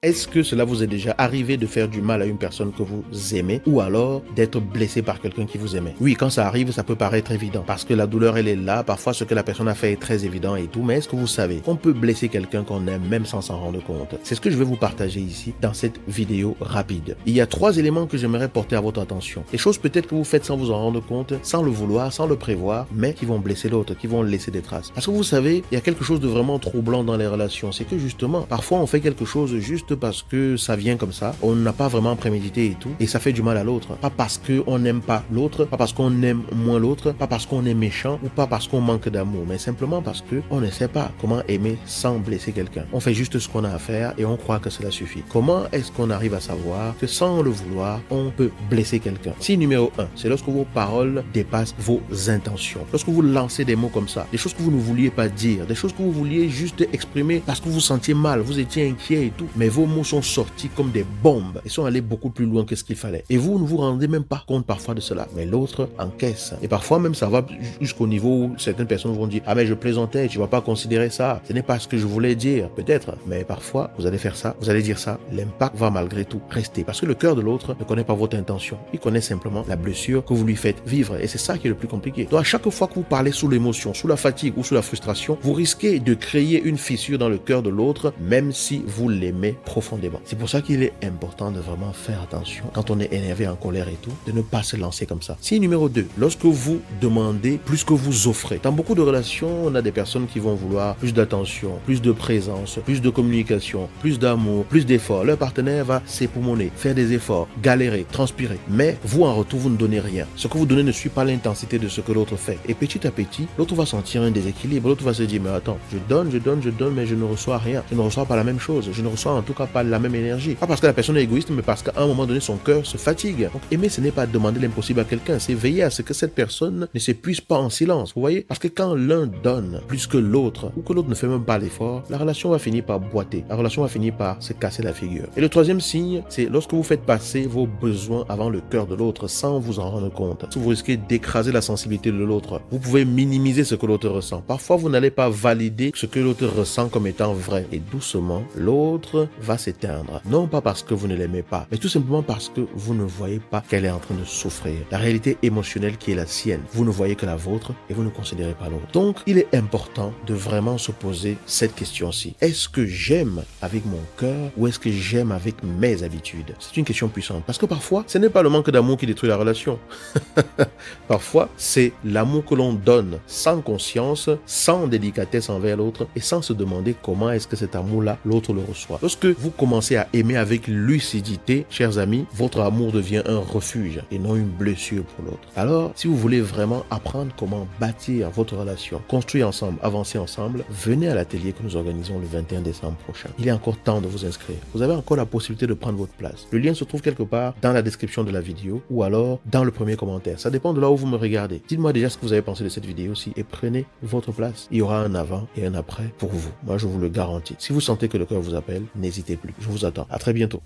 Est-ce que cela vous est déjà arrivé de faire du mal à une personne que vous aimez ou alors d'être blessé par quelqu'un qui vous aimait? Oui, quand ça arrive, ça peut paraître évident parce que la douleur, elle est là. Parfois, ce que la personne a fait est très évident et tout. Mais est-ce que vous savez qu'on peut blesser quelqu'un qu'on aime même sans s'en rendre compte? C'est ce que je vais vous partager ici dans cette vidéo rapide. Il y a 3 éléments que j'aimerais porter à votre attention. Des choses peut-être que vous faites sans vous en rendre compte, sans le vouloir, sans le prévoir, mais qui vont blesser l'autre, qui vont laisser des traces. Parce que vous savez, il y a quelque chose de vraiment troublant dans les relations. C'est que justement, parfois on fait quelque chose juste parce que ça vient comme ça, on n'a pas vraiment prémédité et tout, et ça fait du mal à l'autre. Pas parce qu'on n'aime pas l'autre, pas parce qu'on aime moins l'autre, pas parce qu'on est méchant ou pas parce qu'on manque d'amour, mais simplement parce que on ne sait pas comment aimer sans blesser quelqu'un. On fait juste ce qu'on a à faire et on croit que cela suffit. Comment est-ce qu'on arrive à savoir que sans le vouloir, on peut blesser quelqu'un? Si numéro 1, c'est lorsque vos paroles dépassent vos intentions. Lorsque vous lancez des mots comme ça, des choses que vous ne vouliez pas dire, des choses que vous vouliez juste exprimer parce que vous vous sentiez mal, vous étiez inquiet et tout, mais vos mots sont sortis comme des bombes et sont allés beaucoup plus loin que ce qu'il fallait. Et vous ne vous rendez même pas compte parfois de cela, mais l'autre encaisse. Et parfois même ça va jusqu'au niveau où certaines personnes vont dire « Ah mais je plaisantais, tu vas pas considérer ça, ce n'est pas ce que je voulais dire. » Peut-être, mais parfois vous allez faire ça, vous allez dire ça, l'impact va malgré tout rester parce que le cœur de l'autre ne connaît pas votre intention. Il connaît simplement la blessure que vous lui faites vivre et c'est ça qui est le plus compliqué. Donc à chaque fois que vous parlez sous l'émotion, sous la fatigue ou sous la frustration, vous risquez de créer une fissure dans le cœur de l'autre même si vous l'aimez profondément. C'est pour ça qu'il est important de vraiment faire attention quand on est énervé, en colère et tout, de ne pas se lancer comme ça. Signe numéro 2, lorsque vous demandez plus que vous offrez. Dans beaucoup de relations, on a des personnes qui vont vouloir plus d'attention, plus de présence, plus de communication, plus d'amour, plus d'efforts. Leur partenaire va s'époumoner, faire des efforts, galérer, transpirer. Mais vous, en retour, vous ne donnez rien. Ce que vous donnez ne suit pas l'intensité de ce que l'autre fait. Et petit à petit, l'autre va sentir un déséquilibre. L'autre va se dire, mais attends, je donne, mais je ne reçois rien. Je ne reçois pas la même chose. Je ne reçois en tout cas pas la même énergie. Pas parce que la personne est égoïste, mais parce qu'à un moment donné, son cœur se fatigue. Donc aimer, ce n'est pas demander l'impossible à quelqu'un, c'est veiller à ce que cette personne ne s'épuise pas en silence. Vous voyez? Parce que quand l'un donne plus que l'autre, ou que l'autre ne fait même pas l'effort, la relation va finir par boiter. La relation va finir par se casser la figure. Et le troisième signe, c'est lorsque vous faites passer vos besoins avant le cœur de l'autre sans vous en rendre compte. Si vous risquez d'écraser la sensibilité de l'autre, vous pouvez minimiser ce que l'autre ressent. Parfois, vous n'allez pas valider ce que l'autre ressent comme étant vrai. Et doucement, l'autre va s'éteindre. Non pas parce que vous ne l'aimez pas, mais tout simplement parce que vous ne voyez pas qu'elle est en train de souffrir. La réalité émotionnelle qui est la sienne, vous ne voyez que la vôtre et vous ne considérez pas l'autre. Donc, il est important de vraiment se poser cette question-ci. Est-ce que j'aime avec mon cœur ou est-ce que j'aime avec mes habitudes? C'est une question puissante parce que parfois, ce n'est pas le manque d'amour qui détruit la relation. Parfois, c'est l'amour que l'on donne sans conscience, sans délicatesse envers l'autre et sans se demander comment est-ce que cet amour-là, l'autre le reçoit. Lorsque vous commencez à aimer avec lucidité, chers amis, votre amour devient un refuge et non une blessure pour l'autre. Alors, si vous voulez vraiment apprendre comment bâtir votre relation, construire ensemble, avancer ensemble, venez à l'atelier que nous organisons le 21 décembre prochain. Il est encore temps de vous inscrire. Vous avez encore la possibilité de prendre votre place. Le lien se trouve quelque part dans la description de la vidéo ou alors dans le premier commentaire. Ça dépend de là où vous me regardez. Dites-moi déjà ce que vous avez pensé de cette vidéo-ci et prenez votre place. Il y aura un avant et un après pour vous. Moi, je vous le garantis. Si vous sentez que le cœur vous appelle, n'hésitez plus. Je vous attends. À très bientôt.